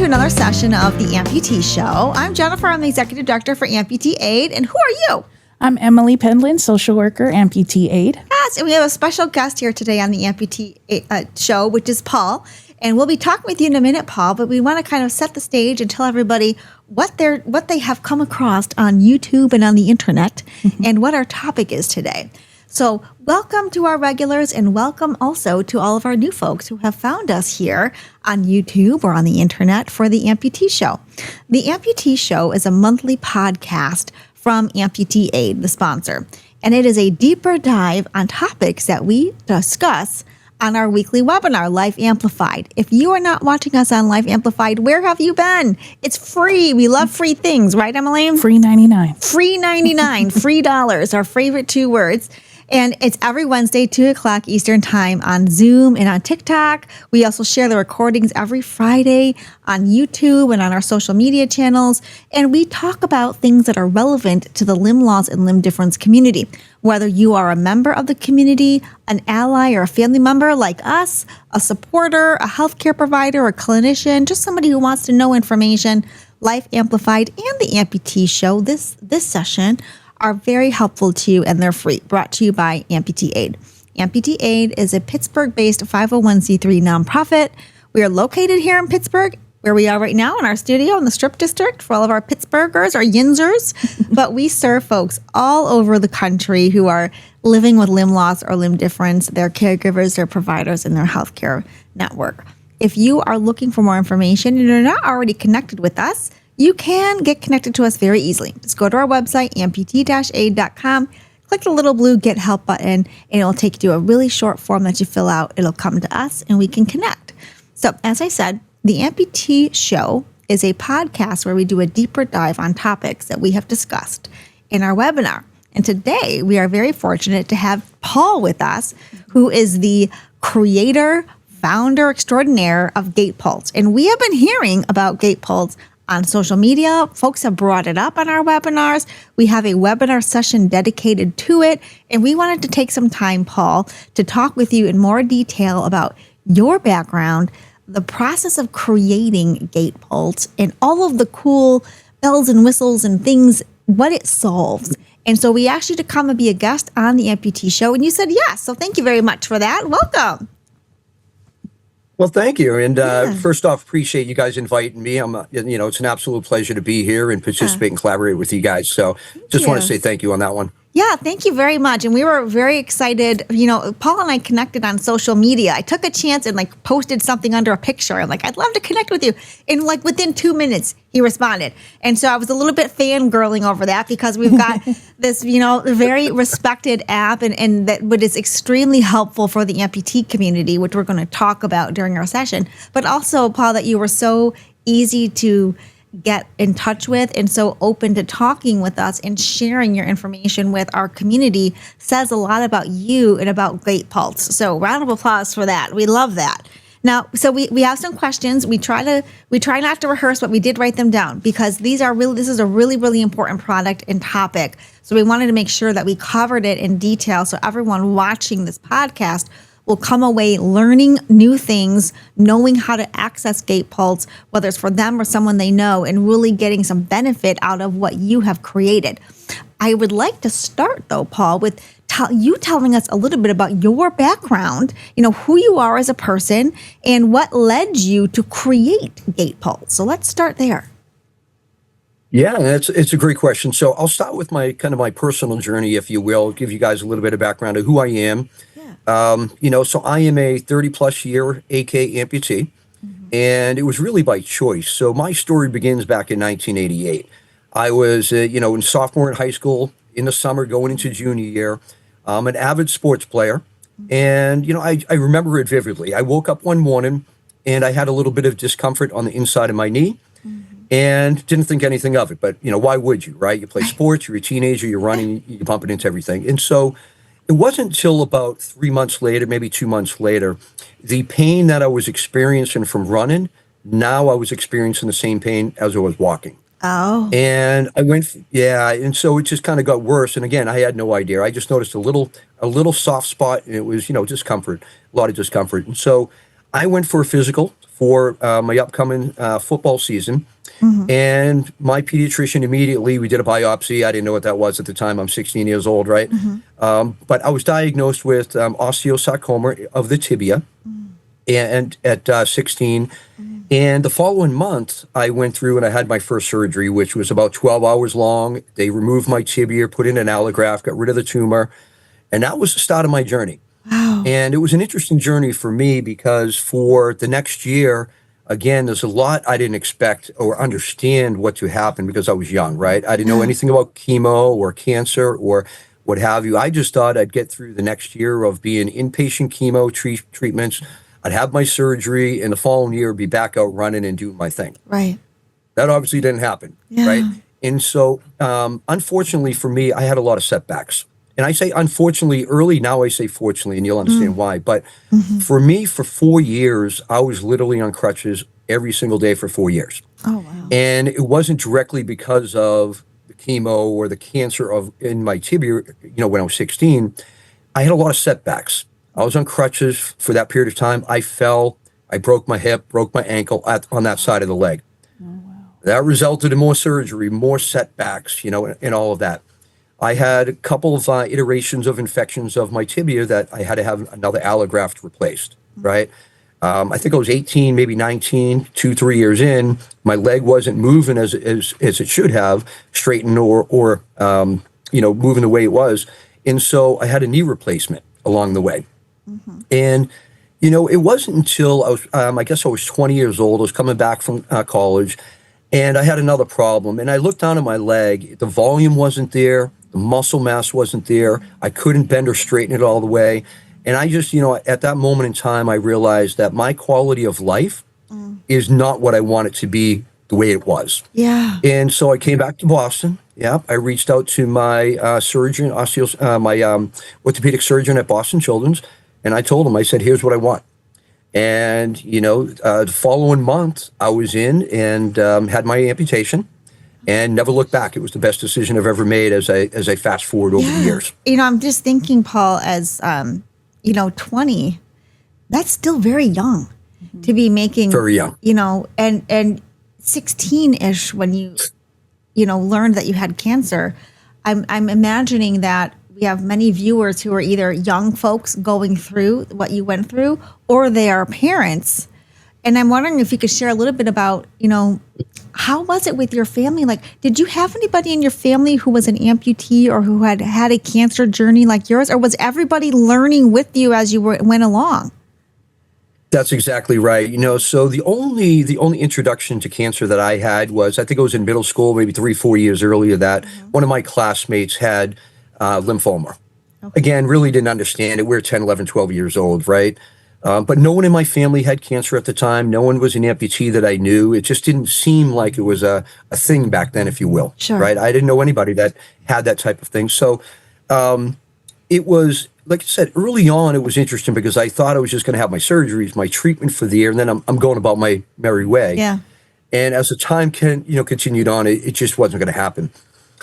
another session of the Amputee Show. I'm Jennifer. I'm the Executive Director for Amputee Aid. And who are you? I'm Emily Pendlin, Social Worker, Amputee Aid. Yes, and we have a special guest here today on the Amputee Show, which is Paul. And we'll be talking with you in a minute, Paul, but we want to kind of set the stage and tell everybody what they have come across on YouTube and on the internet and what our topic is today. So welcome to our regulars and welcome also to all of our new folks who have found us here on YouTube or on the internet for the Amputee Show. The Amputee Show is a monthly podcast from Amputee Aid, the sponsor, and it is a deeper dive on topics that we discuss on our weekly webinar, Life Amplified. If you are not watching us on Life Amplified, where have you been? It's free. We love free things, right, Emily? Free 99. Free 99, free dollars, our favorite two words. And it's every Wednesday, 2 o'clock Eastern Time on Zoom and on TikTok. We also share the recordings every Friday on YouTube and on our social media channels. And we talk about things that are relevant to the limb loss and limb difference community. Whether you are a member of the community, an ally or a family member like us, a supporter, a healthcare provider, a clinician, just somebody who wants to know information, Life Amplified and the Amputee Show, this session, are very helpful to you, and they're free, brought to you by Amputee Aid. Amputee Aid is a Pittsburgh-based 501c3 nonprofit. We are located here in Pittsburgh, where we are right now in our studio in the Strip District for all of our Pittsburghers or Yinzers, but we serve folks all over the country who are living with limb loss or limb difference, their caregivers, their providers, and their healthcare network. If you are looking for more information and you're not already connected with us, you can get connected to us very easily. Just go to our website, amputee-aid.com, click the little blue Get Help button, and it'll take you to a really short form that you fill out. It'll come to us, and we can connect. So, as I said, the Amputee Show is a podcast where we do a deeper dive on topics that we have discussed in our webinar. And today, we are very fortunate to have Paul with us, who is the creator, founder extraordinaire of GaitPulse. And we have been hearing about GaitPulse on social media. Folks have brought it up on our webinars. We have a webinar session dedicated to it. And we wanted to take some time, Paul, to talk with you in more detail about your background, the process of creating GaitPulse, and all of the cool bells and whistles and things, what it solves. And so we asked you to come and be a guest on the Amputee Show, and you said yes. So thank you very much for that. Welcome. Well, thank you. And first off, appreciate you guys inviting me. It's an absolute pleasure to be here and participate and collaborate with you guys. So just want to say thank you on that one. Yeah, thank you very much. And we were very excited. Paul and I connected on social media. I took a chance and posted something under a picture. I'm like, I'd love to connect with you. And within 2 minutes, he responded. And so I was a little bit fangirling over that because we've got this, very respected app and that is extremely helpful for the amputee community, which we're going to talk about during our session. But also, Paul, that you were so easy to get in touch with and so open to talking with us and sharing your information with our community says a lot about you and about GaitPulse. So round of applause for that. We love that. Now, so we have some questions. We try not to rehearse, but we did write them down because this is a really, really important product and topic. So we wanted to make sure that we covered it in detail so everyone watching this podcast will come away learning new things, knowing how to access GaitPulse, whether it's for them or someone they know, and really getting some benefit out of what you have created. I would like to start, though, Paul, with you telling us a little bit about your background, who you are as a person, and what led you to create GaitPulse. So let's start there. Yeah, it's a great question. So I'll start with my personal journey, if you will, give you guys a little bit of background of who I am. So I am a 30-plus year AK amputee, and it was really by choice. So my story begins back in 1988. I was, in sophomore in high school, in the summer going into junior year. I'm an avid sports player, and, I remember it vividly. I woke up one morning, and I had a little bit of discomfort on the inside of my knee, and didn't think anything of it. But, why would you, right? You play sports, you're a teenager, you're running, you're bumping into everything. And so it wasn't until about 3 months later, maybe 2 months later, the pain that I was experiencing from running, now I was experiencing the same pain as I was walking. Oh. And I went, and so it just kind of got worse. And again, I had no idea. I just noticed a little soft spot, and it was, discomfort, a lot of discomfort. And so I went for a physical for my upcoming football season. And my pediatrician immediately, we did a biopsy. I didn't know what that was at the time. I'm 16 years old, right? But I was diagnosed with osteosarcoma of the tibia and at 16. And the following month, I went through and I had my first surgery, which was about 12 hours long. They removed my tibia, put in an allograft, got rid of the tumor. And that was the start of my journey. Wow. And it was an interesting journey for me because for the next year, again, there's a lot I didn't expect or understand what to happen because I was young, right? I didn't know anything about chemo or cancer or what have you. I just thought I'd get through the next year of being inpatient chemo treatments. I'd have my surgery, and the following year be back out running and doing my thing. Right. That obviously didn't happen, right? And so, unfortunately for me, I had a lot of setbacks. And I say unfortunately early, now I say fortunately, and you'll understand why. But for me, for 4 years, I was literally on crutches every single day for 4 years. Oh, wow. And it wasn't directly because of the chemo or the cancer in my tibia, when I was 16. I had a lot of setbacks. I was on crutches for that period of time. I fell, I broke my hip, broke my ankle on that side of the leg. Oh, wow. That resulted in more surgery, more setbacks, and all of that. I had a couple of iterations of infections of my tibia that I had to have another allograft replaced, right? I think I was 18, maybe 19, 2-3 years in. My leg wasn't moving as it should have, straightened or moving the way it was. And so I had a knee replacement along the way. And, it wasn't until I guess I was 20 years old. I was coming back from college, and I had another problem. And I looked down at my leg. The volume wasn't there. The muscle mass wasn't there. I couldn't bend or straighten it all the way. And I just, at that moment in time, I realized that my quality of life is not what I want it to be the way it was. Yeah. And so I came back to Boston. Yeah. I reached out to my surgeon, my orthopedic surgeon at Boston Children's. And I told him, I said, here's what I want. And, the following month I was in and had my amputation. And never looked back. It was the best decision I've ever made as I fast forward over the years. I'm just thinking, Paul, as 20, that's still very young to be making. Very young. And 16-ish when you learned that you had cancer. I'm imagining that we have many viewers who are either young folks going through what you went through, or they are parents. And I'm wondering if you could share a little bit about, how was it with your family? Like, did you have anybody in your family who was an amputee or who had had a cancer journey like yours? Or was everybody learning with you as you went along? That's exactly right. So the only introduction to cancer that I had was, I think it was in middle school, maybe 3-4 years earlier that one of my classmates had lymphoma. Okay. Again, really didn't understand it. We were 10, 11, 12 years old, right? But no one in my family had cancer at the time. No one was an amputee that I knew. It just didn't seem like it was a thing back then, if you will. Sure. Right? I didn't know anybody that had that type of thing. So it was, like I said, early on, it was interesting because I thought I was just going to have my surgeries, my treatment for the year, and then I'm going about my merry way. Yeah. And as the time continued on, it just wasn't going to happen.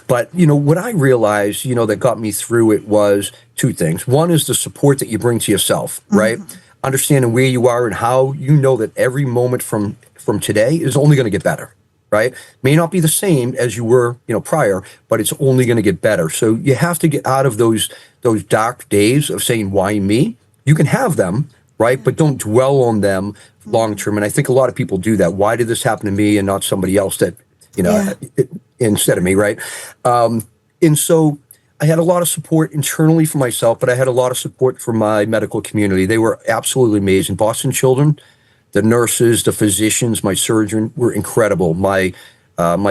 But, what I realized, that got me through it was two things. One is the support that you bring to yourself, right? Understanding where you are and how you know that every moment from today is only going to get better, right? May not be the same as you were, prior, but it's only going to get better. So you have to get out of those dark days of saying, why me? You can have them, right? But don't dwell on them long term. And I think a lot of people do that. Why did this happen to me and not somebody else that, instead of me, right? And so I had a lot of support internally for myself, but I had a lot of support from my medical community. They were absolutely amazing. Boston Children, the nurses, the physicians, my surgeon were incredible. My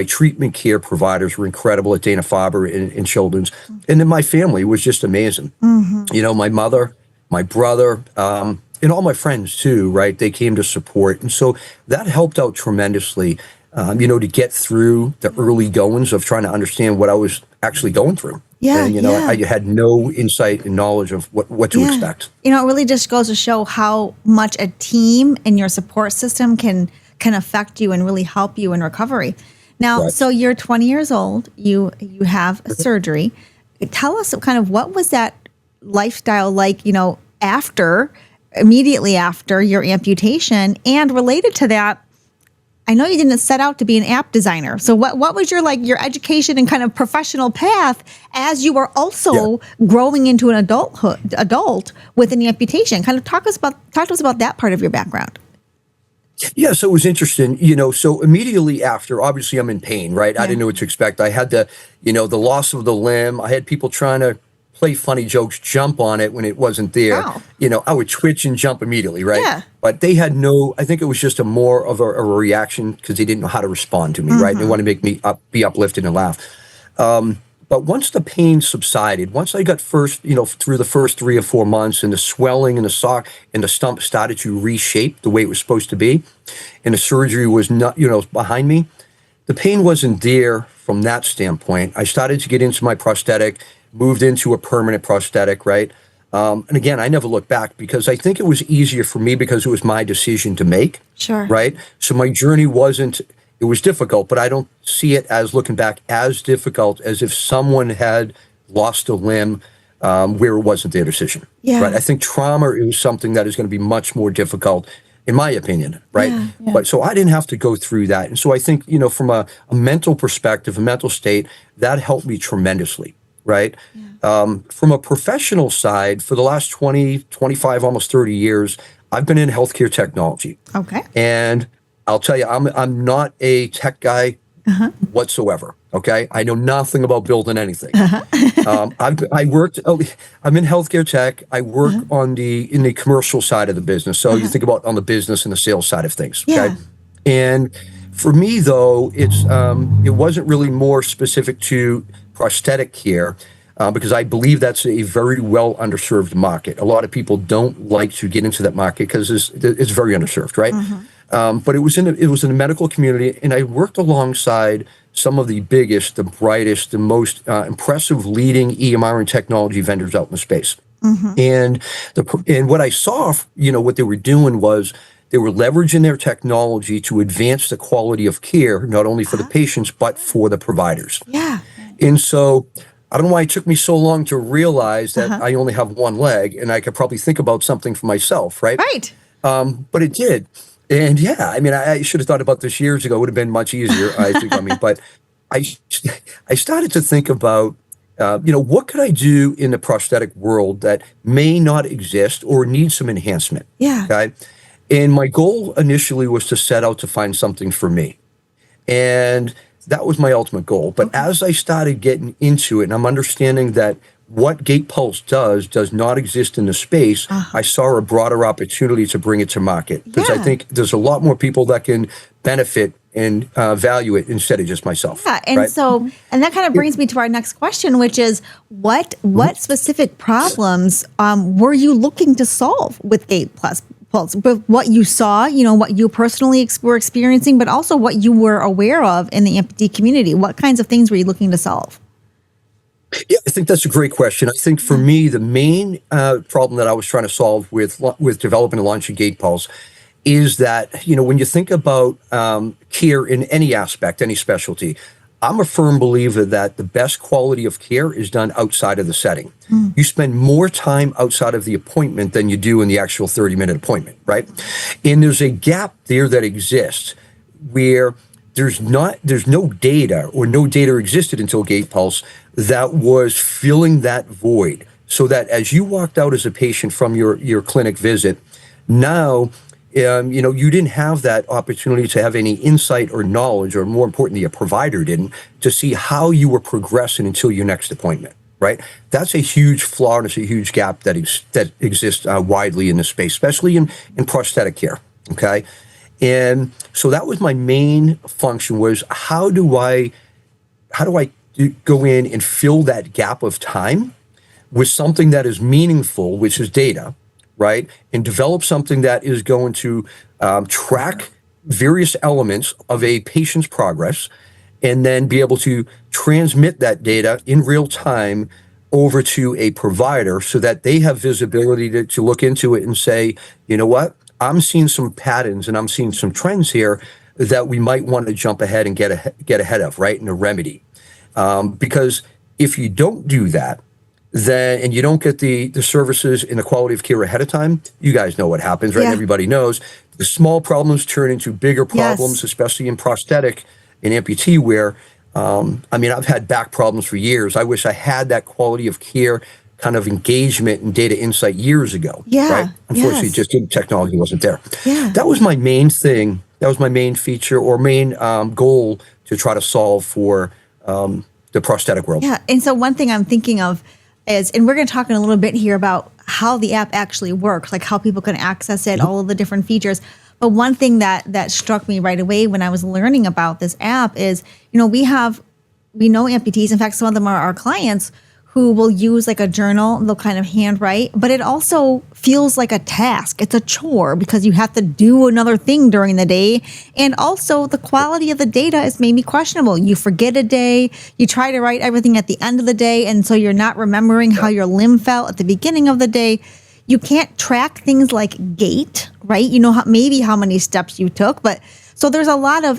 treatment care providers were incredible at Dana-Farber in Children's. And then my family was just amazing. My mother, my brother, and all my friends too, right? They came to support. And so that helped out tremendously, to get through the early goings of trying to understand what I was actually going through. Yeah, and, I had no insight and knowledge of what to expect. It really just goes to show how much a team and your support system can affect you and really help you in recovery. Now, So you're 20 years old. You have a surgery. Tell us kind of what was that lifestyle like, after immediately after your amputation. And related to that, I know you didn't set out to be an app designer. So what was your education and kind of professional path as you were also growing into an adult with an amputation? Kind of talk to us about that part of your background. Yeah, so it was interesting, so immediately after, obviously I'm in pain, right? I didn't know what to expect. I had the loss of the limb. I had people trying to play funny jokes, jump on it when it wasn't there. Wow. I would twitch and jump immediately, right? Yeah. But they had I think it was just more of a reaction because they didn't know how to respond to me, right? They wanted to make me be uplifted and laugh. But once the pain subsided, once I got through the first 3 or 4 months and the swelling in the sock and the stump started to reshape the way it was supposed to be, and the surgery was not, behind me, the pain wasn't there from that standpoint. I started to get into my prosthetic, moved into a permanent prosthetic, right? And again, I never looked back because I think it was easier for me because it was my decision to make. Sure. Right? So my journey it was difficult, but I don't see it as looking back as difficult as if someone had lost a limb where it wasn't their decision. Yeah. Right? I think trauma is something that is going to be much more difficult, in my opinion, right? Yeah. But so I didn't have to go through that. And so I think, from a mental perspective, a mental state, that helped me tremendously, right? Yeah. From a professional side, for the last 20, 25, almost 30 years, I've been in healthcare technology. Okay. And I'll tell you, I'm not a tech guy whatsoever. Okay, I know nothing about building anything. I'm in healthcare tech. I work in the commercial side of the business. So you think about on the business and the sales side of things. Okay, Yeah. and for me though, it wasn't really more specific to prosthetic care. Because I believe that's a very well underserved market. A lot of people don't like to get into that market because it's very underserved, right? But it was in the medical community, and I worked alongside some of the biggest, the brightest, the most impressive leading EMR and technology vendors out in the space. And what I saw, what they were doing was they were leveraging their technology to advance the quality of care, not only for the patients but for the providers. Yeah. And so I don't know why it took me so long to realize that I only have one leg and I could probably think about something for myself, right? Right. But it did. And yeah, I mean, I should have thought about this years ago. It would have been much easier, I think. But I started to think about, what could I do in the prosthetic world that may not exist or need some enhancement? Yeah. Okay. And my goal initially was to set out to find something for me. And that was my ultimate goal. But as I started getting into it and I'm understanding that what GaitPulse does not exist in the space, I saw a broader opportunity to bring it to market. Because I think there's a lot more people that can benefit and value it instead of just myself. Yeah, and right? so, and that kind of brings me to our next question, which is what specific problems were you looking to solve with GaitPulse? But what you saw, what you personally were experiencing, but also what you were aware of in the amputee community. What kinds of things were you looking to solve? Yeah, I think that's a great question. I think for me, the main problem that I was trying to solve with developing and launching GaitPulse is that, when you think about care in any aspect, any specialty, I'm a firm believer that the best quality of care is done outside of the setting. You spend more time outside of the appointment than you do in the actual 30-minute appointment, right? And there's a gap there that exists where there's no data, or no data existed until GaitPulse, that was filling that void. So that as you walked out as a patient from your clinic visit, now you didn't have that opportunity to have any insight or knowledge, or more importantly, a provider didn't, to see how you were progressing until your next appointment, right? That's a huge flaw, and it's a huge gap that exists widely in this space, especially in prosthetic care, okay? And so that was my main function, was how do I go in and fill that gap of time with something that is meaningful, which is data, right? And develop something that is going to track various elements of a patient's progress, and then be able to transmit that data in real time over to a provider so that they have visibility to look into it and say, you know what, I'm seeing some patterns and I'm seeing some trends here that we might want to jump ahead and get ahead of, right? And a remedy. Because if you don't do that, then and you don't get the services and the quality of care ahead of time, you guys know what happens, right? Yeah. Everybody knows the small problems turn into bigger problems, Yes. especially in prosthetic and amputee wear. I mean, I've had back problems for years. I wish I had that quality of care kind of engagement and data insight years ago. Yeah. Right? Unfortunately, Yes. just technology wasn't there. Yeah. That was my main thing. That was my main feature or main goal to try to solve for the prosthetic world. Yeah. And so one thing I'm thinking of is, and we're going to talk in a little bit here about how the app actually works, like how people can access it, all of the different features. But one thing that struck me right away when I was learning about this app is, we know amputees. In fact, some of them are our clients who will use like a journal. They'll kind of handwrite, but it also feels like a task. It's a chore because you have to do another thing during the day. And also the quality of the data is maybe questionable. You forget a day, you try to write everything at the end of the day. And so you're not remembering how your limb felt at the beginning of the day. You can't track things like gait, right? Maybe how many steps you took, but so there's a lot of,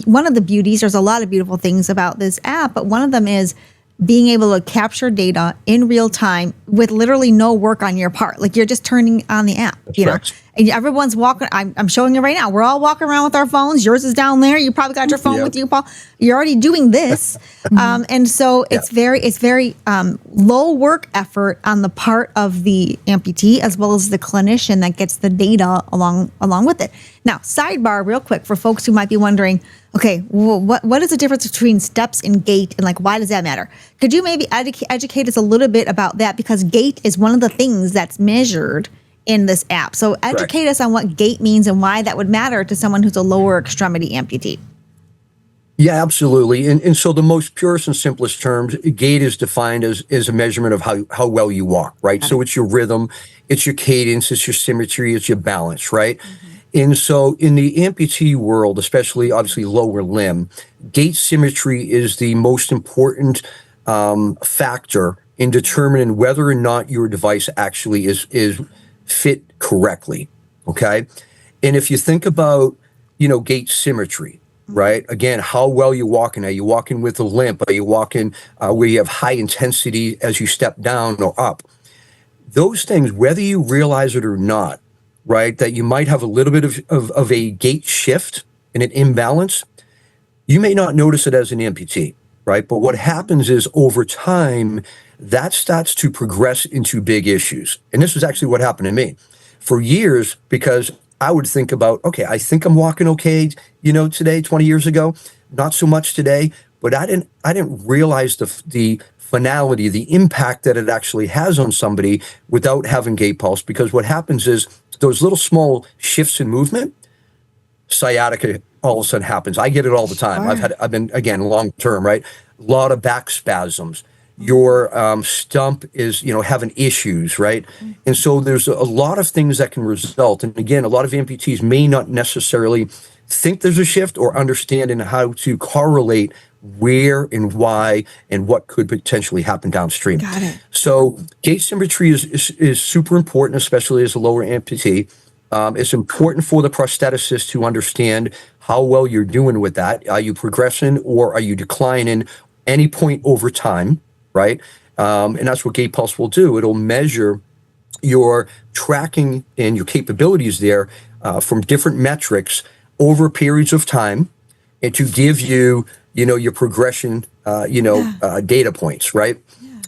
one of the beauties, there's a lot of beautiful things about this app, but one of them is being able to capture data in real time with literally no work on your part. Like you're just turning on the app, Correct. and everyone's walking. I'm showing you right now. We're all walking around with our phones. Yours is down there. You probably got your phone with you, Paul. You're already doing this. And so it's very low work effort on the part of the amputee as well as the clinician that gets the data along with it. Now, sidebar real quick for folks who might be wondering, okay, what is the difference between steps and gait, and like why does that matter? Could you maybe educate us a little bit about that, because gait is one of the things that's measured in this app. So educate us on what gait means and why that would matter to someone who's a lower extremity amputee. Yeah, absolutely. And so the most purest and simplest terms, gait is defined as a measurement of how well you walk, right? So it's your rhythm, it's your cadence, it's your symmetry, it's your balance, right? And so in the amputee world, especially obviously lower limb, gait symmetry is the most important factor in determining whether or not your device actually is fit correctly, okay? And if you think about, gait symmetry, right? Again, how well you're walking. Are you walking with a limp? Are you walking where you have high intensity as you step down or up? Those things, whether you realize it or not, right, that you might have a little bit of a gait shift and an imbalance, you may not notice it as an amputee, right? But what happens is over time, that starts to progress into big issues. And this was actually what happened to me for years, because I would think about, okay, I think I'm walking okay, today, 20 years ago, not so much today, but I didn't realize the finality, the impact that it actually has on somebody without having GaitPulse. Because what happens is those little small shifts in movement, sciatica all of a sudden happens. I get it all the time. Sure. I've been, again, long term, right? A lot of back spasms. Your stump is, having issues, right? And so there's a lot of things that can result. And again, a lot of amputees may not necessarily think there's a shift or understand in how to correlate where and why and what could potentially happen downstream. Got it. So gait symmetry is super important, especially as a lower amputee. It's important for the prosthetist to understand how well you're doing with that. Are you progressing or are you declining any point over time, right? And that's what GaitPulse will do. It'll measure your tracking and your capabilities there from different metrics over periods of time, and to give you, your progression, data points, right?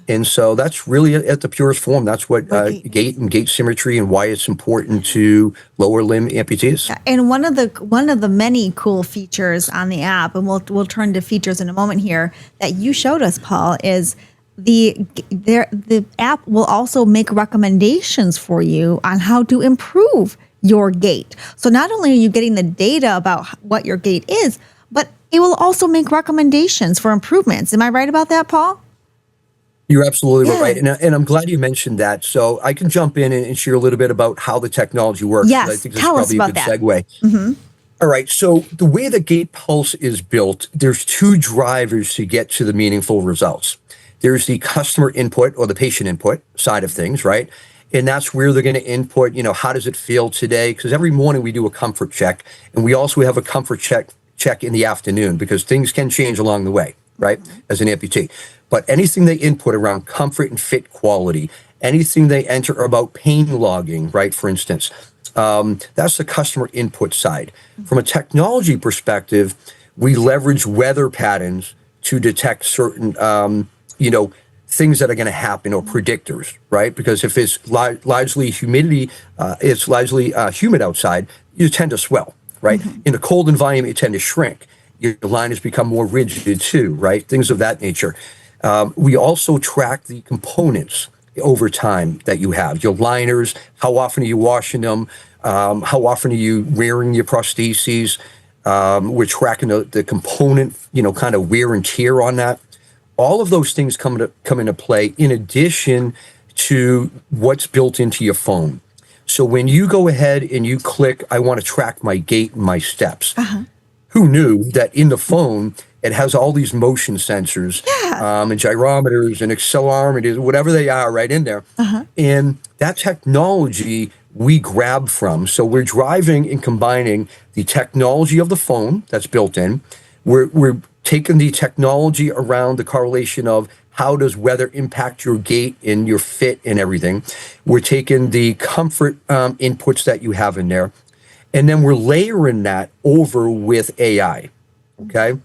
And so that's really at the purest form. That's what gait and gait symmetry and why it's important to lower limb amputees. And one of the many cool features on the app, and we'll turn to features in a moment here, that you showed us, Paul, is the app will also make recommendations for you on how to improve your gait. So not only are you getting the data about what your gait is, but it will also make recommendations for improvements. Am I right about that, Paul? You're absolutely right. And I'm glad you mentioned that. So I can jump in and share a little bit about how the technology works. Yes, I think this tell is us probably about a good segue. All right. So the way that GaitPulse is built, there's two drivers to get to the meaningful results. There's the customer input or the patient input side of things, right? And that's where they're going to input, how does it feel today? Because every morning we do a comfort check, and we also have a comfort check in the afternoon, because things can change along the way, right, as an amputee. But anything they input around comfort and fit quality, anything they enter about pain logging, right, for instance, that's the customer input side. From a technology perspective, we leverage weather patterns to detect certain, things that are going to happen or predictors, right? Because if it's largely humidity, it's largely humid outside, you tend to swell, right? In a cold environment, you tend to shrink. Your liners become more rigid too, right? Things of that nature. We also track the components over time that you have. Your liners, how often are you washing them? How often are you wearing your prostheses? We're tracking the component, kind of wear and tear on that. All of those things come into play in addition to what's built into your phone. So when you go ahead and you click, I want to track my gait and my steps. Who knew that in the phone, it has all these motion sensors and gyrometers and accelerometers, whatever they are right in there. And that technology we grab from. So we're driving and combining the technology of the phone that's built in. We're taking the technology around the correlation of how does weather impact your gait and your fit and everything. We're taking the comfort inputs that you have in there, and then we're layering that over with AI, okay?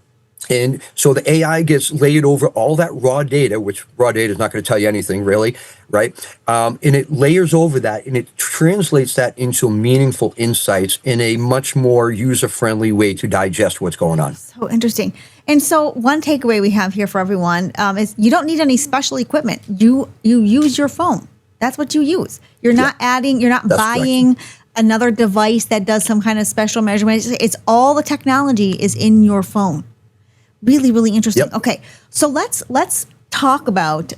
And so the AI gets laid over all that raw data, which raw data is not going to tell you anything really, right? And it layers over that and it translates that into meaningful insights in a much more user-friendly way to digest what's going on. So interesting. And so one takeaway we have here for everyone is you don't need any special equipment. You use your phone. That's what you use. You're not adding, you're not buying another device that does some kind of special measurement. It's all the technology is in your phone. Really, really interesting. Okay, so let's talk about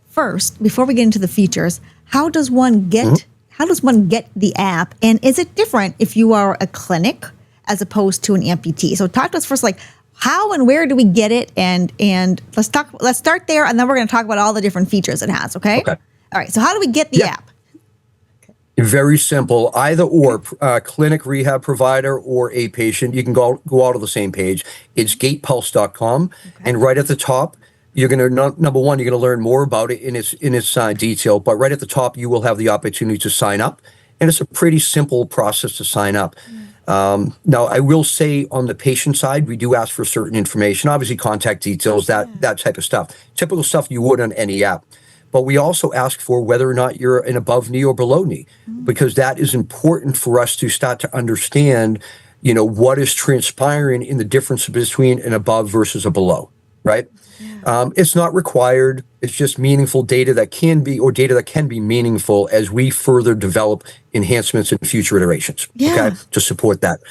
first, before we get into the features, how does one get the app, and is it different if you are a clinic as opposed to an amputee? So talk to us first, like how and where do we get it, and let's start there, and then we're going to talk about all the different features it has. Okay. All right. So how do we get the app? Very simple. Either or, clinic, rehab provider, or a patient. You can go out of the same page. It's GaitPulse.com, and right at the top, you're going to number one, you're going to learn more about it in its detail. But right at the top, you will have the opportunity to sign up, and it's a pretty simple process to sign up. Now, I will say on the patient side, we do ask for certain information, obviously contact details, that type of stuff. Typical stuff you would on any app. But we also ask for whether or not you're an above knee or below knee, because that is important for us to start to understand, what is transpiring in the difference between an above versus a below, right? It's not required. It's just meaningful data that can be meaningful as we further develop enhancements in future iterations, okay, to support that.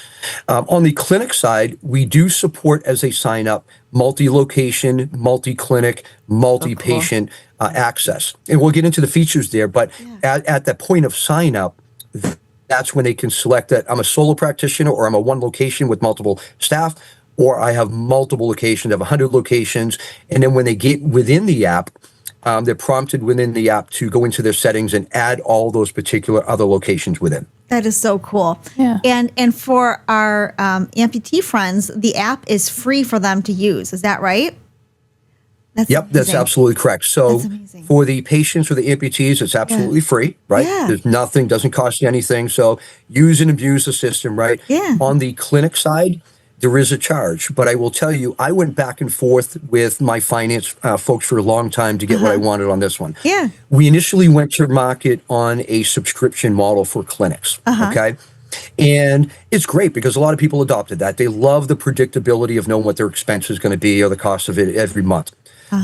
On the clinic side, we do support as they sign up multi-location, multi-clinic, multi-patient access. And we'll get into the features there, but at that point of sign up, that's when they can select that I'm a solo practitioner or I'm a one location with multiple staff, or I have multiple locations, I have 100 locations. And then when they get within the app, they're prompted within the app to go into their settings and add all those particular other locations within. That is so cool. Yeah. And for our amputee friends, the app is free for them to use. Is that right? That's amazing. That's absolutely correct. So for the patients or the amputees, it's absolutely free, right? There's nothing, doesn't cost you anything. So use and abuse the system, right? On the clinic side, there is a charge, but I will tell you, I went back and forth with my finance folks for a long time to get what I wanted on this one. We initially went to market on a subscription model for clinics, okay? And it's great because a lot of people adopted that. They love the predictability of knowing what their expense is going to be or the cost of it every month.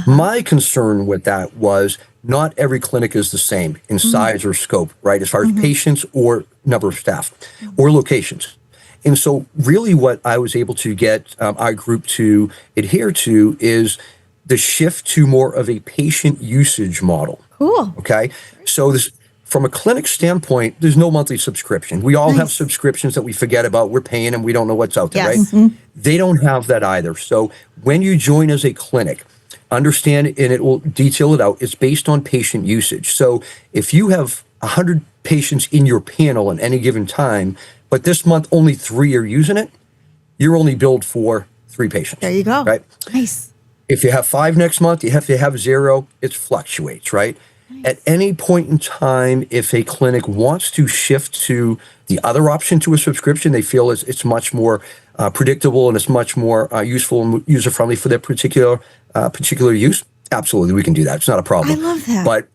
My concern with that was not every clinic is the same in size or scope, right? As far as patients or number of staff or locations. And so really what I was able to get our group to adhere to is the shift to more of a patient usage model. Cool. Okay. So this, from a clinic standpoint, there's no monthly subscription. We all have subscriptions that we forget about. We're paying and we don't know what's out there, right? They don't have that either. So when you join as a clinic, understand, and it will detail it out, it's based on patient usage. So if you have 100 patients in your panel at any given time, but this month only 3 are using it, you're only billed for 3 patients. There you go. Right? Nice. If you have 5 next month, you have to have 0. It fluctuates, right? Nice. At any point in time, if a clinic wants to shift to the other option, to a subscription, they feel it's much more predictable and it's much more useful and user-friendly for their particular use. Absolutely, we can do that. It's not a problem. I love that. But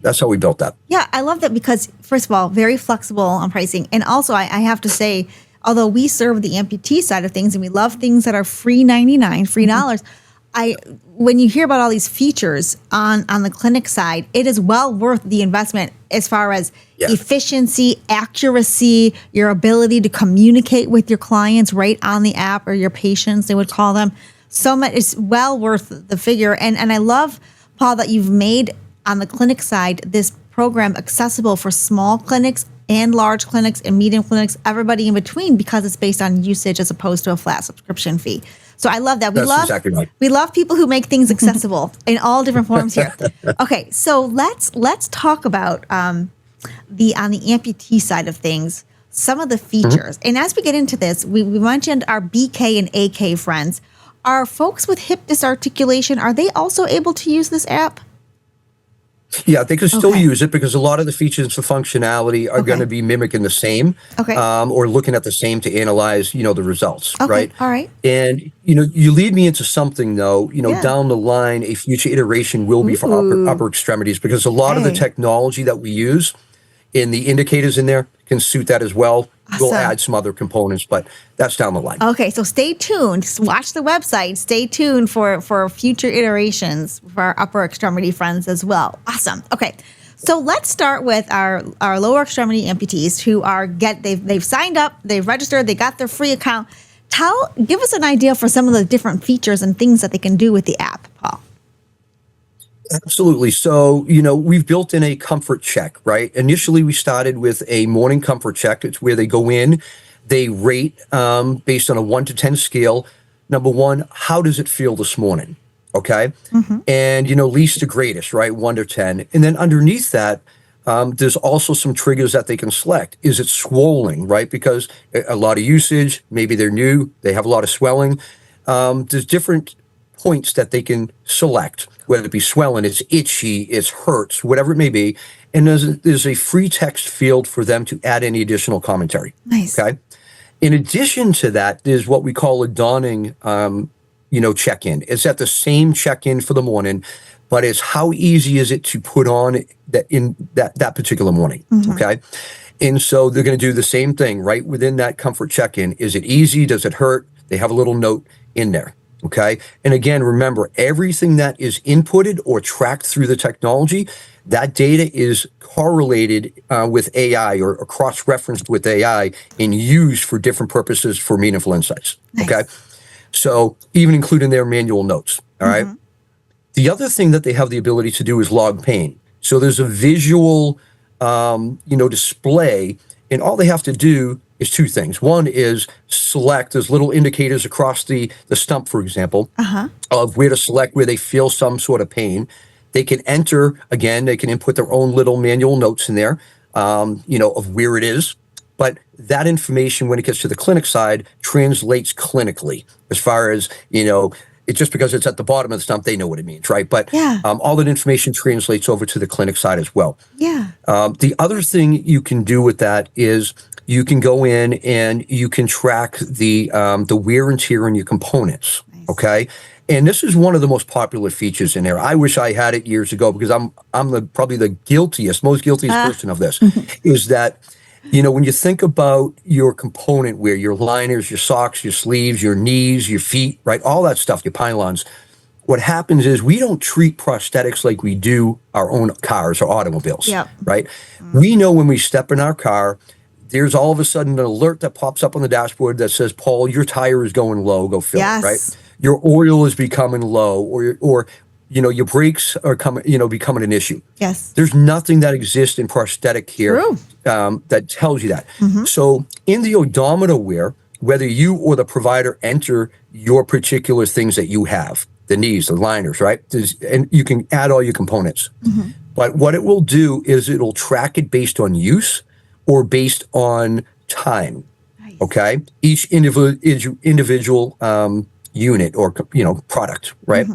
that's how we built that. Yeah, I love that because, first of all, very flexible on pricing. And also, I have to say, although we serve the amputee side of things and we love things that are free $99, free dollars, when you hear about all these features on the clinic side, it is well worth the investment as far as efficiency, accuracy, your ability to communicate with your clients right on the app, or your patients, they would call them. So much, it's well worth the figure. And I love, Paul, that you've made on the clinic side this program accessible for small clinics and large clinics and medium clinics, everybody in between, because it's based on usage as opposed to a flat subscription fee. So I love that. Exactly right. We love people who make things accessible in all different forms here. Okay, so let's talk about on the amputee side of things, some of the features. And as we get into this, we mentioned our BK and AK friends. Are folks with hip dysarticulation, are they also able to use this app? Yeah, they can still use it because a lot of the features and functionality are going to be mimicking the same, or looking at the same to analyze, the results, right? All right. And, you lead me into something, though, down the line, a future iteration will be for upper extremities, because a lot of the technology that we use in the indicators in there can suit that as well. Awesome. We'll add some other components, but that's down the line. Okay, so stay tuned. Just watch the website. Stay tuned for future iterations for our upper extremity friends as well. Awesome. Okay, so let's start with our lower extremity amputees who they've signed up, they've registered, they got their free account. Give us an idea for some of the different features and things that they can do with the app, Paul. Absolutely. So, we've built in a comfort check, right? Initially, we started with a morning comfort check. It's where they go in, they rate based on a 1 to 10 scale. Number 1, how does it feel this morning? Okay. And, least to greatest, right? 1 to 10. And then underneath that, there's also some triggers that they can select. Is it swollen, right? Because a lot of usage, maybe they're new, they have a lot of swelling. There's different points that they can select, whether it be swelling, it's itchy, it's hurts, whatever it may be. And there's a free text field for them to add any additional commentary. Nice. Okay. In addition to that, there's what we call a dawning, check-in. It's at the same check-in for the morning, but it's how easy is it to put on that in that particular morning. Okay. And so they're going to do the same thing right within that comfort check-in. Is it easy? Does it hurt? They have a little note in there. Okay. And again, remember, everything that is inputted or tracked through the technology, that data is correlated with AI or cross-referenced with AI and used for different purposes for meaningful insights. Nice. Okay. So even including their manual notes. All right. The other thing that they have the ability to do is log pain. So there's a visual, display, and all they have to do is 2 things. One is select, there's little indicators across the stump, for example, of where to select where they feel some sort of pain. They can enter, again, they can input their own little manual notes in there, of where it is. But that information, when it gets to the clinic side, translates clinically as far as, it's just because it's at the bottom of the stump, they know what it means, right? But all that information translates over to the clinic side as well. Yeah. The other thing you can do with that is you can go in and you can track the wear and tear on your components. Nice. Okay. And this is one of the most popular features in there. I wish I had it years ago because I'm probably the most guiltiest person of this, is that, when you think about your component wear, your liners, your socks, your sleeves, your knees, your feet, right? All that stuff, your pylons. What happens is we don't treat prosthetics like we do our own cars or automobiles, right? We know when we step in our car, there's all of a sudden an alert that pops up on the dashboard that says, Paul, your tire is going low, go fill it, right? Your oil is becoming low, or your brakes are becoming an issue. Yes. There's nothing that exists in prosthetic care that tells you that. So in the odometer wear, whether you or the provider enter your particular things that you have, the knees, the liners, right? And you can add all your components. But what it will do is it'll track it based on use or based on time. Nice. Okay. Each individual unit or, product, right?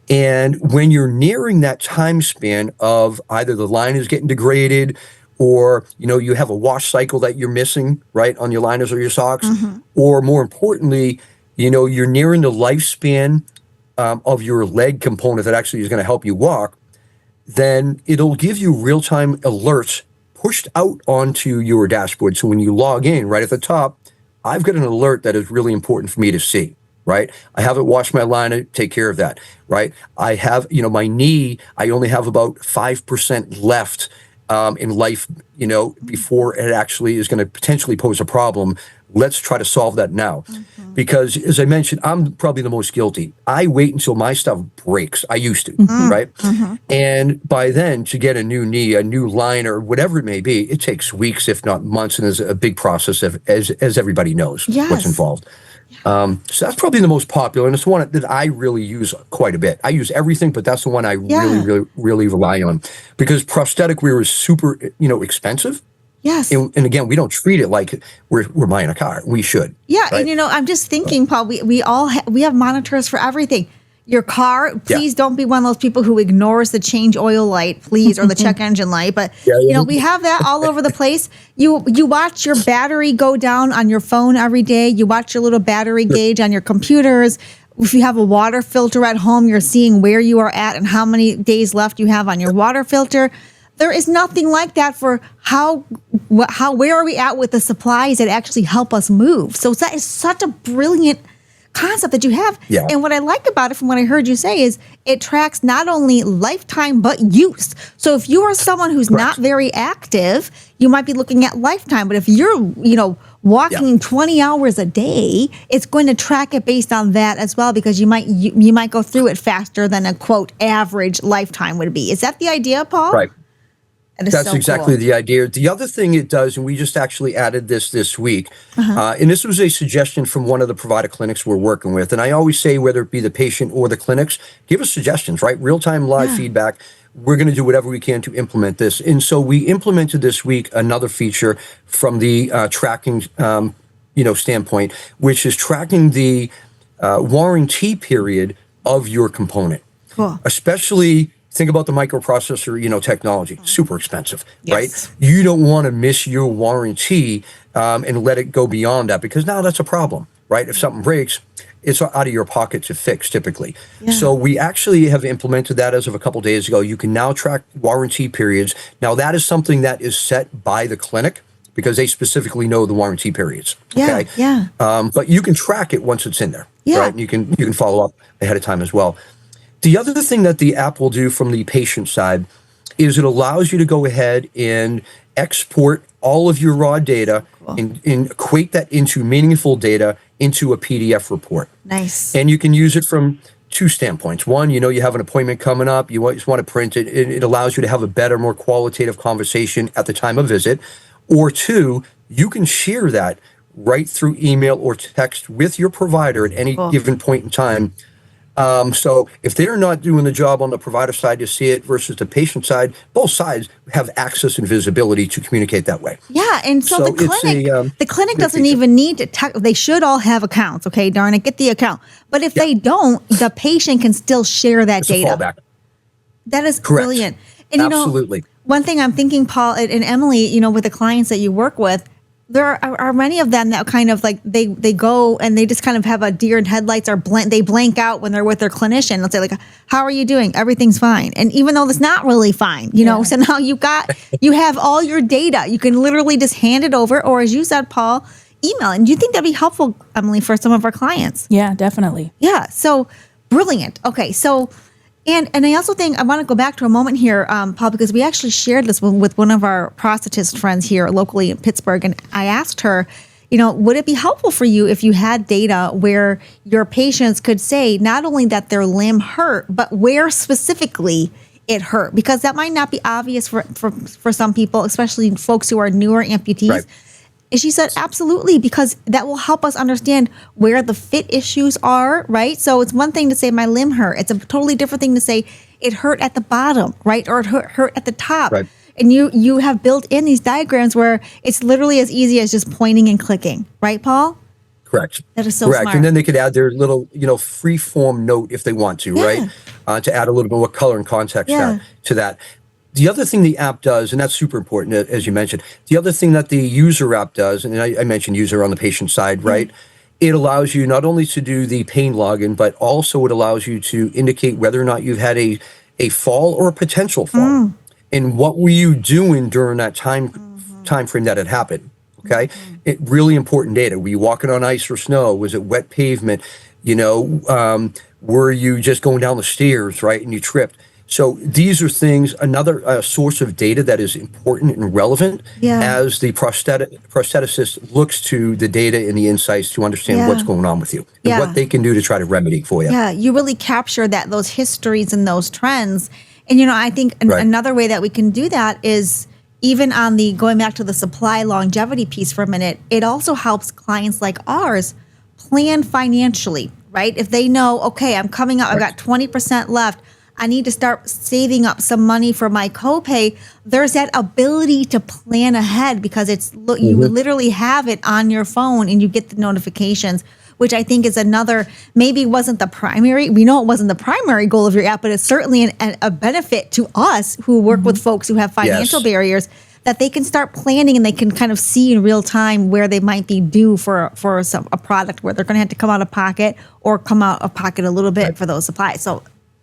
And when you're nearing that time span of either the line is getting degraded or, you have a wash cycle that you're missing, right, on your liners or your socks, or more importantly, you're nearing the lifespan of your leg component that actually is going to help you walk, then it'll give you real-time alerts pushed out onto your dashboard. So when you log in right at the top, I've got an alert that is really important for me to see, right? I haven't washed my liner, take care of that, right? I have, my knee, I only have about 5% left in life, before it actually is going to potentially pose a problem. Let's try to solve that now. Because as I mentioned, I'm probably the most guilty. I wait until my stuff breaks. I used to, right? And by then, to get a new knee, a new liner, whatever it may be, it takes weeks, if not months, and there's a big process, as everybody knows what's involved. So that's probably the most popular, and it's the one that I really use quite a bit. I use everything, but that's the one I really rely on, because prosthetic wear is super, expensive. Yes. And again, we don't treat it like we're buying a car. We should. Yeah. Right? And, I'm just thinking, Paul, we all we have monitors for everything. Your car, please don't be one of those people who ignores the change oil light, please, or the check engine light. But, we have that all over the place. You watch your battery go down on your phone every day. You watch your little battery gauge on your computers. If you have a water filter at home, you're seeing where you are at and how many days left you have on your water filter. There is nothing like that for where are we at with the supplies that actually help us move. So that is such a brilliant concept that you have. Yeah. And what I like about it from what I heard you say is it tracks not only lifetime, but use. So if you are someone who's not very active, you might be looking at lifetime. But if you're, walking 20 hours a day, it's going to track it based on that as well, because you might go through it faster than a quote average lifetime would be. Is that the idea, Paul? Right. That's so exactly cool. the idea. The other thing it does, and we just actually added this week, and this was a suggestion from one of the provider clinics we're working with. And I always say, whether it be the patient or the clinics, give us suggestions, right? Real-time live feedback. We're going to do whatever we can to implement this. And so we implemented this week another feature from the tracking, standpoint, which is tracking the warranty period of your component. Cool. Especially, think about the microprocessor, technology, super expensive, right? You don't want to miss your warranty and let it go beyond that, because now that's a problem, right? If something breaks, it's out of your pocket to fix typically. So we actually have implemented that as of a couple days ago. You can now track warranty periods. Now that is something that is set by the clinic, because they specifically know the warranty periods. Okay? But you can track it once it's in there, right? And you can follow up ahead of time as well. The other thing that the app will do from the patient side is it allows you to go ahead and export all of your raw data and equate that into meaningful data into a PDF report. Nice. And you can use it from two standpoints. One, you have an appointment coming up, you just want to print it. It allows you to have a better, more qualitative conversation at the time of visit. Or two, you can share that right through email or text with your provider at any given point in time. So if they're not doing the job on the provider side to see it versus the patient side, both sides have access and visibility to communicate that way. Yeah, and so the clinic doesn't even need to. They should all have accounts. Okay, darn it, get the account. But if they don't, the patient can still share that data. Fallback. That is brilliant. And absolutely. One thing I'm thinking, Paul and Emily, with the clients that you work with, there are many of them that kind of like they go and they just kind of have a deer in headlights, or they blank out when they're with their clinician. They'll say like, "How are you doing? Everything's fine." And even though it's not really fine, so now you have all your data. You can literally just hand it over, or as you said, Paul, email. And do you think that'd be helpful, Emily, for some of our clients? Yeah, definitely. Yeah. So brilliant. Okay. So. And I also think I want to go back to a moment here, Paul, because we actually shared this with one of our prosthetist friends here locally in Pittsburgh. And I asked her, would it be helpful for you if you had data where your patients could say not only that their limb hurt, but where specifically it hurt? Because that might not be obvious for some people, especially folks who are newer amputees. Right. And she said, absolutely, because that will help us understand where the fit issues are, right? So it's one thing to say my limb hurt. It's a totally different thing to say it hurt at the bottom, right? Or it hurt at the top. Right. And you have built in these diagrams where it's literally as easy as just pointing and clicking, right, Paul? Correct. That is so Correct. smart. And then they could add their little, free form note if they want to, right? To add a little bit more color and context to that. The other thing the app does, and that's super important, as you mentioned, the other thing that the user app does, and I mentioned user on the patient side, right? It allows you not only to do the pain login, but also it allows you to indicate whether or not you've had a fall or a potential fall. And what were you doing during that time frame that it happened? Okay. It really important data. Were you walking on ice or snow? Was it wet pavement? Were you just going down the stairs, right? And you tripped. So these are things, another source of data that is important and relevant as the prostheticist looks to the data and the insights to understand what's going on with you and what they can do to try to remedy for you. Yeah, you really capture those histories and those trends. And, I think another way that we can do that is even on going back to the supply longevity piece for a minute, it also helps clients like ours plan financially, right? If they know, okay, I'm coming up, I've got 20% left, I need to start saving up some money for my copay. There's that ability to plan ahead because you literally have it on your phone and you get the notifications, which I think is maybe wasn't the primary. We know it wasn't the primary goal of your app, but it's certainly a benefit to us who work with folks who have financial barriers, that they can start planning and they can kind of see in real time where they might be due for a product where they're going to have to come out of pocket or come out of pocket a little bit for those supplies. So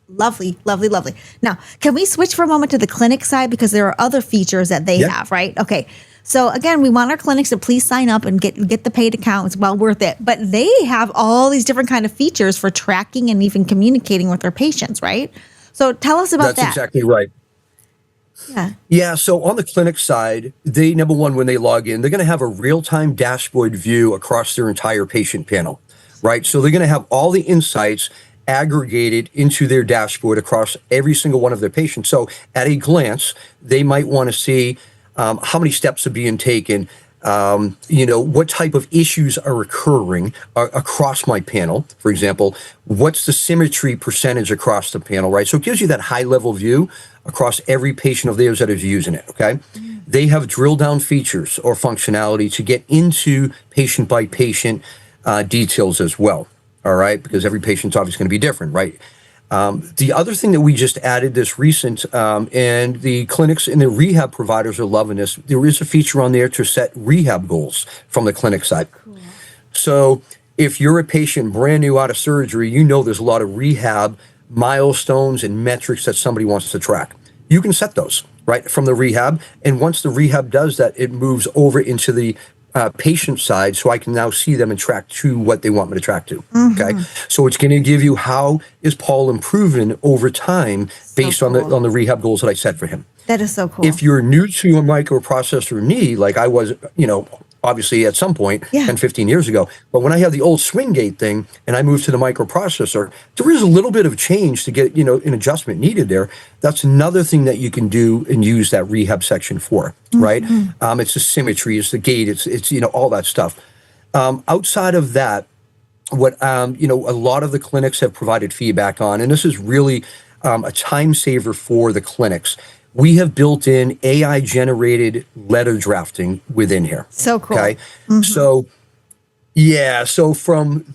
lovely, lovely, lovely. Now, can we switch for a moment to the clinic side because there are other features that they have, right? Okay. So again, we want our clinics to please sign up and get the paid account. It's well worth it. But they have all these different kind of features for tracking and even communicating with their patients, right? So tell us about that. That's exactly right. Yeah. So on the clinic side, number one, when they log in, they're going to have a real-time dashboard view across their entire patient panel, right? So they're going to have all the insights aggregated into their dashboard across every single one of their patients. So at a glance, they might want to see how many steps are being taken, what type of issues are occurring across my panel. For example, what's the symmetry percentage across the panel, right? So it gives you that high level view across every patient of theirs that is using it, okay? They have drill down features or functionality to get into patient by patient details as well, all right? Because every patient's obviously going to be different, right? The other thing that we just added this recent, and the clinics and the rehab providers are loving this, there is a feature on there to set rehab goals from the clinic side. Cool. So if you're a patient brand new out of surgery, there's a lot of rehab milestones and metrics that somebody wants to track. You can set those, right, from the rehab. And once the rehab does that, it moves over into the patient side, so I can now see them and track to what they want me to track to. Okay, so it's going to give you how is Paul improving over time based on the rehab goals that I set for him. That is so cool. If you're new to a microprocessor knee, like I was, obviously at some point 10, 15 years ago, but when I had the old swing gait thing and I moved to the microprocessor, there is a little bit of change to get, an adjustment needed there. That's another thing that you can do and use that rehab section for, right? It's the symmetry, it's the gait, it's all that stuff. Outside of that, what, a lot of the clinics have provided feedback on, and this is really a time saver for the clinics. We have built in AI-generated letter drafting within here. So cool. Okay, so from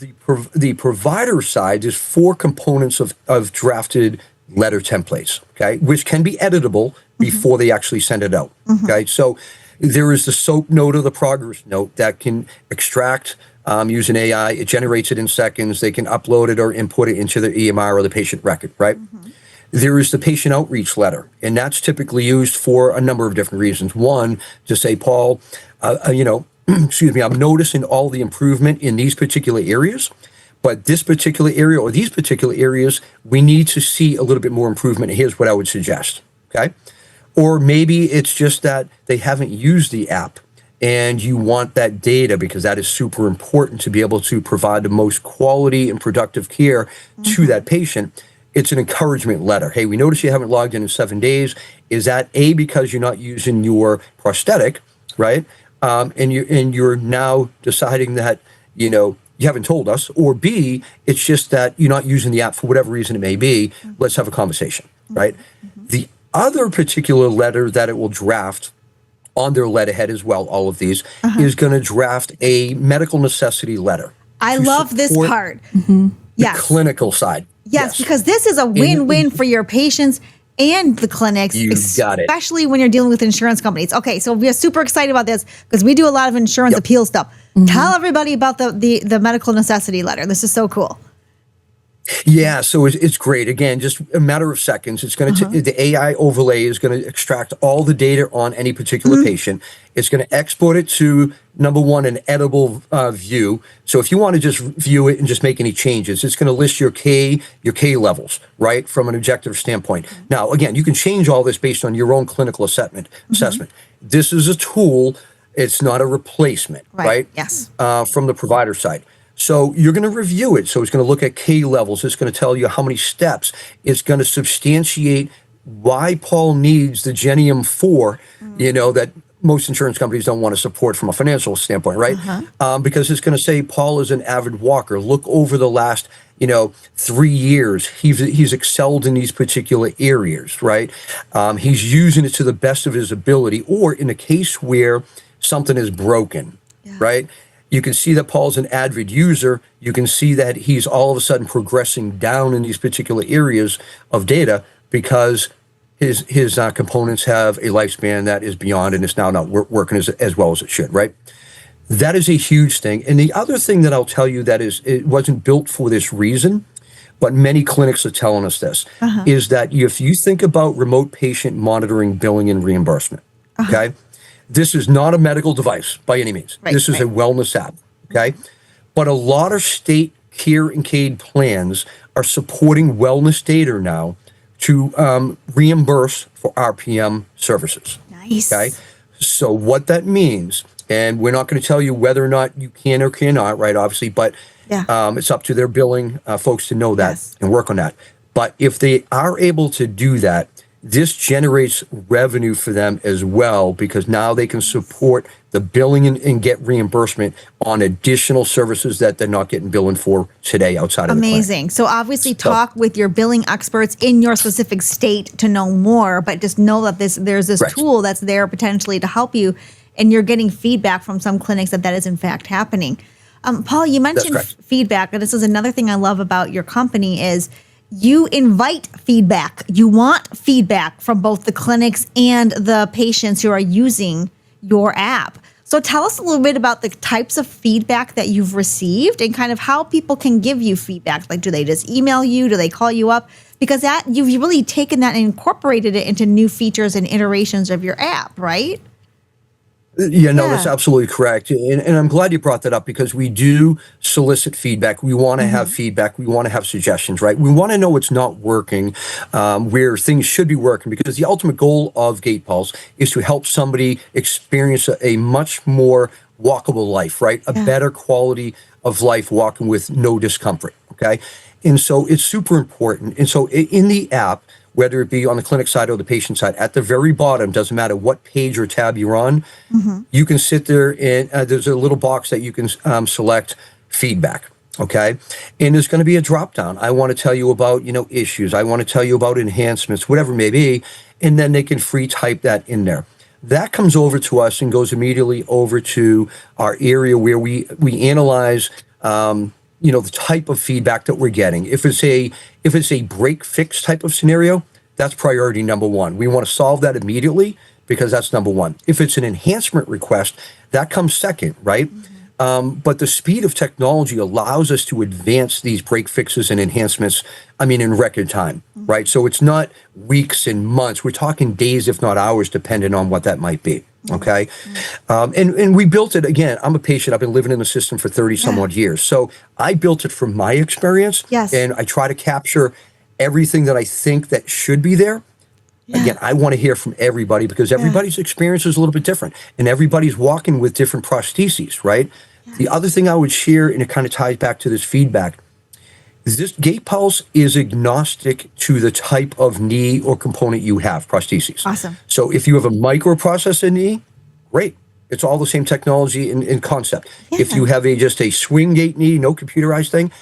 the provider side, there's 4 components of drafted letter templates. Okay, which can be editable before they actually send it out. Okay, so there is the SOAP note or the progress note that can extract using AI. It generates it in seconds. They can upload it or input it into the EMR or the patient record. Right. There is the patient outreach letter, and that's typically used for a number of different reasons. One, to say, Paul, excuse me, I'm noticing all the improvement in these particular areas, but this particular area or these particular areas, we need to see a little bit more improvement. Here's what I would suggest, okay? Or maybe it's just that they haven't used the app and you want that data because that is super important to be able to provide the most quality and productive care to that patient. It's an encouragement letter. Hey, we notice you haven't logged in 7 days. Is that A, because you're not using your prosthetic, right? And you're now deciding that, you haven't told us, or B, it's just that you're not using the app for whatever reason it may be. Let's have a conversation, right? The other particular letter that it will draft on their letterhead as well, all of these, is going to draft a medical necessity letter. I to love this support part. the Yes. clinical side. Yes, because this is a win-win for your patients and the clinics, You got it. especially when you're dealing with insurance companies. Okay, so we are super excited about this because we do a lot of insurance appeal stuff. Tell everybody about the medical necessity letter. This is so cool. Yeah, so it's great. Again, just a matter of seconds. It's going to the AI overlay is going to extract all the data on any particular patient. It's going to export it to, number one, an editable view. So if you want to just view it and just make any changes, it's going to list your K levels, right, from an objective standpoint. Now, again, you can change all this based on your own clinical assessment. This is a tool. It's not a replacement, right? Yes. From the provider side. So you're going to review it. So it's going to look at K levels. It's going to tell you how many steps. It's going to substantiate why Paul needs the Genium 4, that most insurance companies don't want to support from a financial standpoint, right? Because it's going to say Paul is an avid walker. Look over the last, 3 years. He's excelled in these particular areas, right? He's using it to the best of his ability, or in a case where something is broken, right? You can see that Paul's an avid user. You can see that he's all of a sudden progressing down in these particular areas of data because his components have a lifespan that is beyond and is now not working as well as it should, right? That is a huge thing. And the other thing that I'll tell you that it wasn't built for this reason, but many clinics are telling us this, is that if you think about remote patient monitoring, billing, and reimbursement, okay? This is not a medical device by any means. This is a wellness app, okay? But a lot of state care and CAID plans are supporting wellness data now to reimburse for RPM services. Nice. Okay? So what that means, and we're not going to tell you whether or not you can or cannot, right, obviously, but it's up to their billing folks to know that and work on that. But if they are able to do that, this generates revenue for them as well, because now they can support the billing and get reimbursement on additional services that they're not getting billing for today outside of the clinic. Amazing. So obviously talk with your billing experts in your specific state to know more, but just know that there's this tool that's there potentially to help you, and you're getting feedback from some clinics that is in fact happening. Paul, you mentioned feedback, and this is another thing I love about your company is you invite feedback. You want feedback from both the clinics and the patients who are using your app. So tell us a little bit about the types of feedback that you've received and kind of how people can give you feedback. Like, do they just email you? Do they call you up? Because that you've really taken that and incorporated it into new features and iterations of your app, right? Yeah, no, that's absolutely correct. And I'm glad you brought that up, because we do solicit feedback. We want to have feedback. We want to have suggestions, right? We want to know what's not working, where things should be working, because the ultimate goal of GaitPulse is to help somebody experience a much more walkable life, right? A better quality of life walking with no discomfort, okay? And so it's super important. And so in the app, whether it be on the clinic side or the patient side, at the very bottom, doesn't matter what page or tab you're on, you can sit there and there's a little box that you can select feedback, okay? And there's going to be a drop down. I want to tell you about, issues. I want to tell you about enhancements, whatever it may be, and then they can free type that in there. That comes over to us and goes immediately over to our area where we analyze the type of feedback that we're getting. If it's a break fix type of scenario, that's priority number one. We want to solve that immediately because that's number one. If it's an enhancement request, that comes second, right? But the speed of technology allows us to advance these break fixes and enhancements, in record time, right? So it's not weeks and months. We're talking days, if not hours, depending on what that might be. Okay. And we built it, again, I'm a patient. I've been living in the system for 30 some odd years. So I built it from my experience. And I try to capture everything that I think that should be there. Again, I want to hear from everybody, because everybody's experience is a little bit different, and everybody's walking with different prostheses, right? The other thing I would share, and it kind of ties back to this feedback, is this GaitPulse is agnostic to the type of knee or component you have, prostheses. Awesome. So if you have a microprocessor knee, great. It's all the same technology and concept. If you have just a swing gait knee, no computerized thing,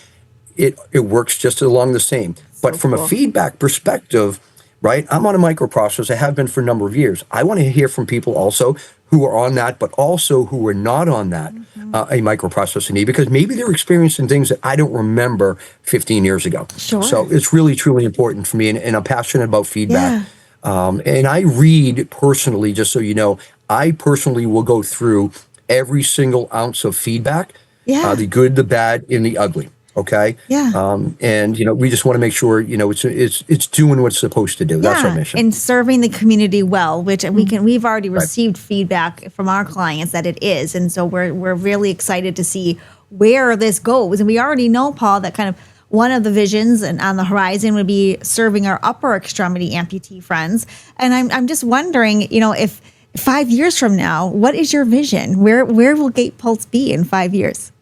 it works just along the same. But from a feedback perspective, right? I'm on a microprocess. I have been for a number of years. I want to hear from people also who are on that, but also who are not on that, a microprocessor need, because maybe they're experiencing things that I don't remember 15 years ago. Sure. So it's really, truly important for me, and I'm passionate about feedback. And I read personally, just so you know, I personally will go through every single ounce of feedback, the good, the bad, and the ugly. Okay. And we just want to make sure it's doing what it's supposed to do. That's our mission. And serving the community well, which we've already received feedback from our clients that it is, and so we're really excited to see where this goes. And we already know, Paul, that kind of one of the visions and on the horizon would be serving our upper extremity amputee friends. And I'm just wondering, if 5 years from now, what is your vision? Where will GaitPulse be in 5 years?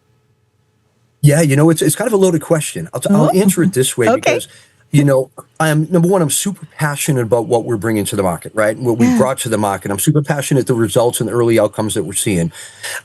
Yeah, it's kind of a loaded question. I'll answer it this way because, number one, I'm super passionate about what we're bringing to the market, right? What we brought to the market. I'm super passionate the results and the early outcomes that we're seeing.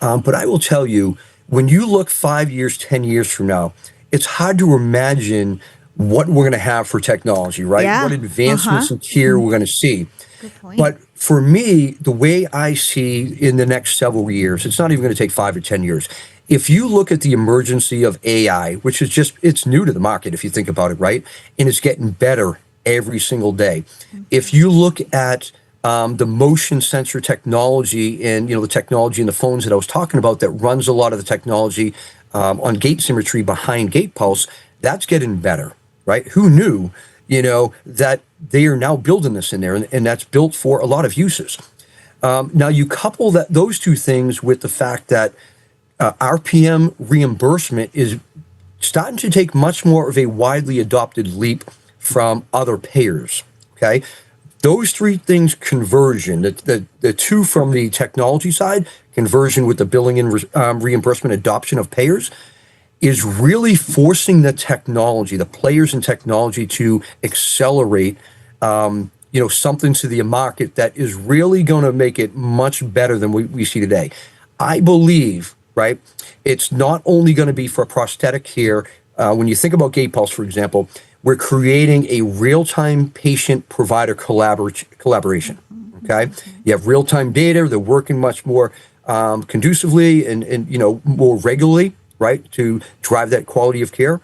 But I will tell you, when you look 5 years, 10 years from now, it's hard to imagine what we're going to have for technology, right? What advancements in care we're going to see. Good point. But for me, the way I see in the next several years, it's not even going to take 5 or 10 years. If you look at the emergence of AI, which is it's new to the market, if you think about it, right? And it's getting better every single day. If you look at the motion sensor technology and, the technology in the phones that I was talking about that runs a lot of the technology on gait symmetry behind GaitPulse, that's getting better, right? Who knew, that they are now building this in there, and that's built for a lot of uses. Now you couple those two things with the fact that RPM reimbursement is starting to take much more of a widely adopted leap from other payers, okay? Those three things, conversion, the two from the technology side, conversion with the billing and reimbursement adoption of payers, is really forcing the players in technology to accelerate, something to the market that is really going to make it much better than we see today. I believe, right, it's not only going to be for prosthetic care. When you think about GaitPulse, for example, we're creating a real-time patient-provider collaboration, okay? You have real-time data. They're working much more conducively and more regularly, right, to drive that quality of care.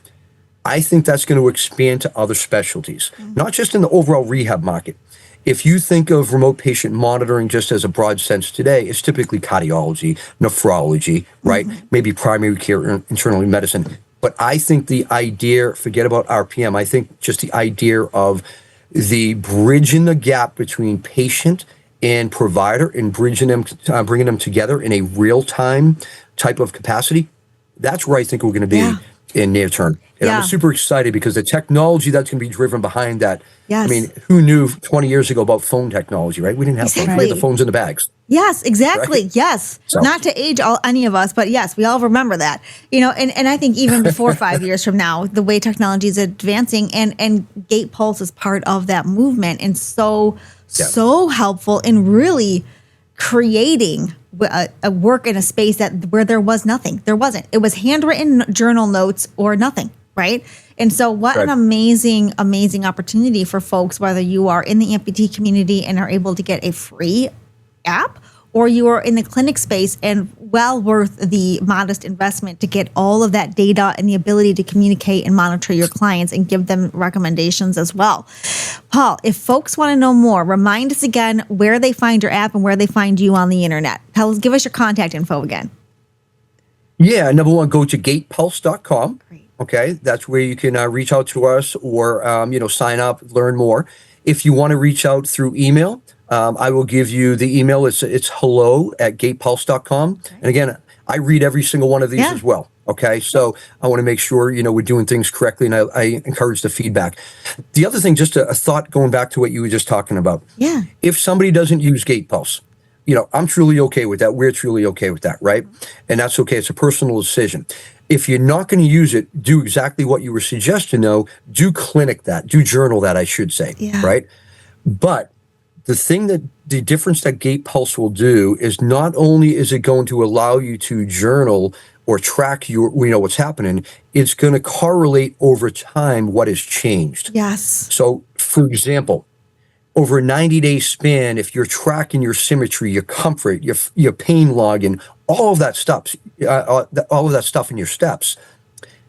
I think that's going to expand to other specialties, not just in the overall rehab market. If you think of remote patient monitoring just as a broad sense today, it's typically cardiology, nephrology, right? Maybe primary care, internal medicine. But I think the idea, forget about RPM, I think just the idea of the bridging the gap between patient and provider and bringing them together in a real-time type of capacity, that's where I think we're going to be in near term. And I'm super excited because the technology that's going to be driven behind that. I mean, who knew 20 years ago about phone technology, right? We didn't have phones. We had the phones in the bags. Yes, exactly. Right? Yes. So. Not to age any of us, but yes, we all remember that. And I think even before 5 years from now, the way technology is advancing and GaitPulse is part of that movement and so helpful in really creating a work in a space where there was nothing. There wasn't. It was handwritten journal notes or nothing, right? And so what an amazing, amazing opportunity for folks, whether you are in the amputee community and are able to get a free app, or you are in the clinic space and well worth the modest investment to get all of that data and the ability to communicate and monitor your clients and give them recommendations as well. Paul, if folks want to know more, remind us again where they find your app and where they find you on the internet. Give us your contact info again. Yeah, number one, go to GaitPulse.com. Great. Okay, that's where you can reach out to us or sign up, learn more. If you want to reach out through email, I will give you the email. It's hello@GaitPulse.com. Okay. And again, I read every single one of these as well. Okay, so I want to make sure we're doing things correctly, and I encourage the feedback. The other thing, just a thought going back to what you were just talking about. Yeah. If somebody doesn't use GaitPulse, I'm truly okay with that. We're truly okay with that, right? And that's okay. It's a personal decision. If you're not going to use it, do exactly what you were suggesting, though. Do journal that, I should say, right? But the difference that GaitPulse will do is not only is it going to allow you to journal or track what's happening, it's going to correlate over time what has changed. Yes. So, for example, over a 90-day span, if you're tracking your symmetry, your comfort, your pain log, and all of that stuff in your steps,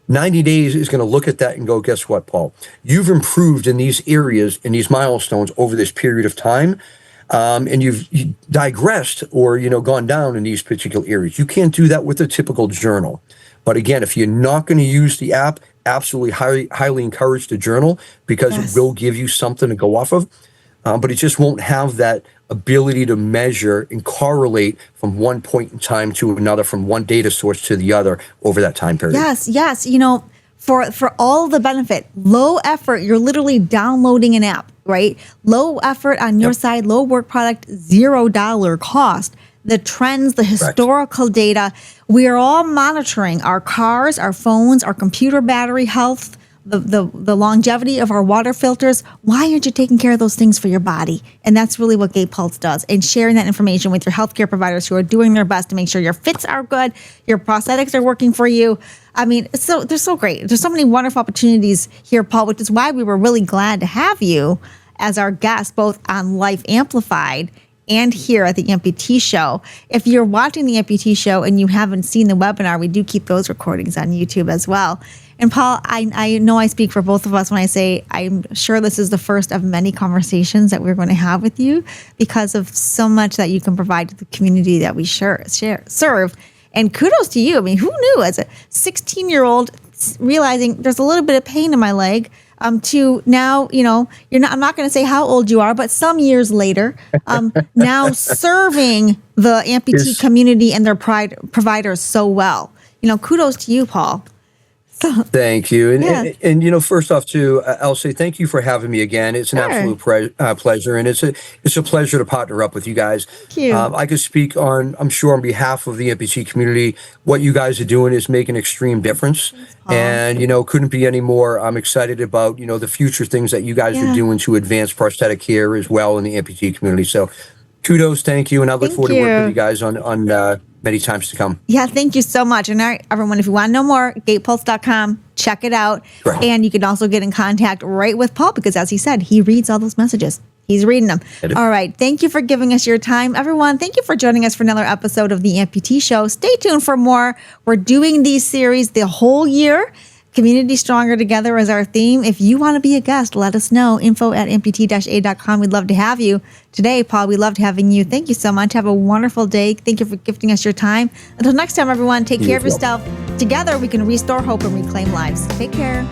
90 days is going to look at that and go, guess what, Paul? You've improved in these areas, in these milestones over this period of time, and you've digressed or, gone down in these particular areas. You can't do that with a typical journal. But again, if you're not going to use the app, absolutely highly encourage the journal, because it will give you something to go off of. But it just won't have that ability to measure and correlate from one point in time to another, from one data source to the other over that time period. Yes. For all the benefit, low effort, you're literally downloading an app, right? Low effort on your side, low work product, $0 cost. The trends, the historical data, we are all monitoring our cars, our phones, our computer battery health, the longevity of our water filters. Why aren't you taking care of those things for your body? And that's really what GaitPulse does, and sharing that information with your healthcare providers who are doing their best to make sure your fits are good, your prosthetics are working for you. I mean, they're so great. There's so many wonderful opportunities here, Paul, which is why we were really glad to have you as our guest, both on Life Amplified and here at the Amputee Show. If you're watching the Amputee Show and you haven't seen the webinar, we do keep those recordings on YouTube as well. And Paul, I know I speak for both of us when I say I'm sure this is the first of many conversations that we're going to have with you, because of so much that you can provide to the community that we serve. And kudos to you. I mean, who knew, as a 16-year-old realizing there's a little bit of pain in my leg, to now, I'm not going to say how old you are, but some years later, now serving the amputee community and their providers so well. Kudos to you, Paul. Thank you. And first off, too, I'll say thank you for having me again. It's an absolute pleasure, and it's a pleasure to partner up with you guys. Thank you. I could speak I'm sure on behalf of the amputee community. What you guys are doing is making an extreme difference. And, couldn't be any more. I'm excited about, the future things that you guys are doing to advance prosthetic care as well in the amputee community. So kudos, thank you, and I look forward to working with you guys on many times to come. Yeah, thank you so much. And all right, everyone, if you want to know more, GaitPulse.com, check it out. Right. And you can also get in contact right with Paul, because as he said, he reads all those messages. He's reading them. All right. Thank you for giving us your time, everyone. Thank you for joining us for another episode of the Amputee Show. Stay tuned for more. We're doing these series the whole year. Community Stronger Together is our theme. If you want to be a guest, let us know. info@amputee-aid.com. We'd love to have you. Today, Paul, we loved having you. Thank you so much. Have a wonderful day. Thank you for gifting us your time. Until next time, everyone, take care of yourself. Together, we can restore hope and reclaim lives. Take care.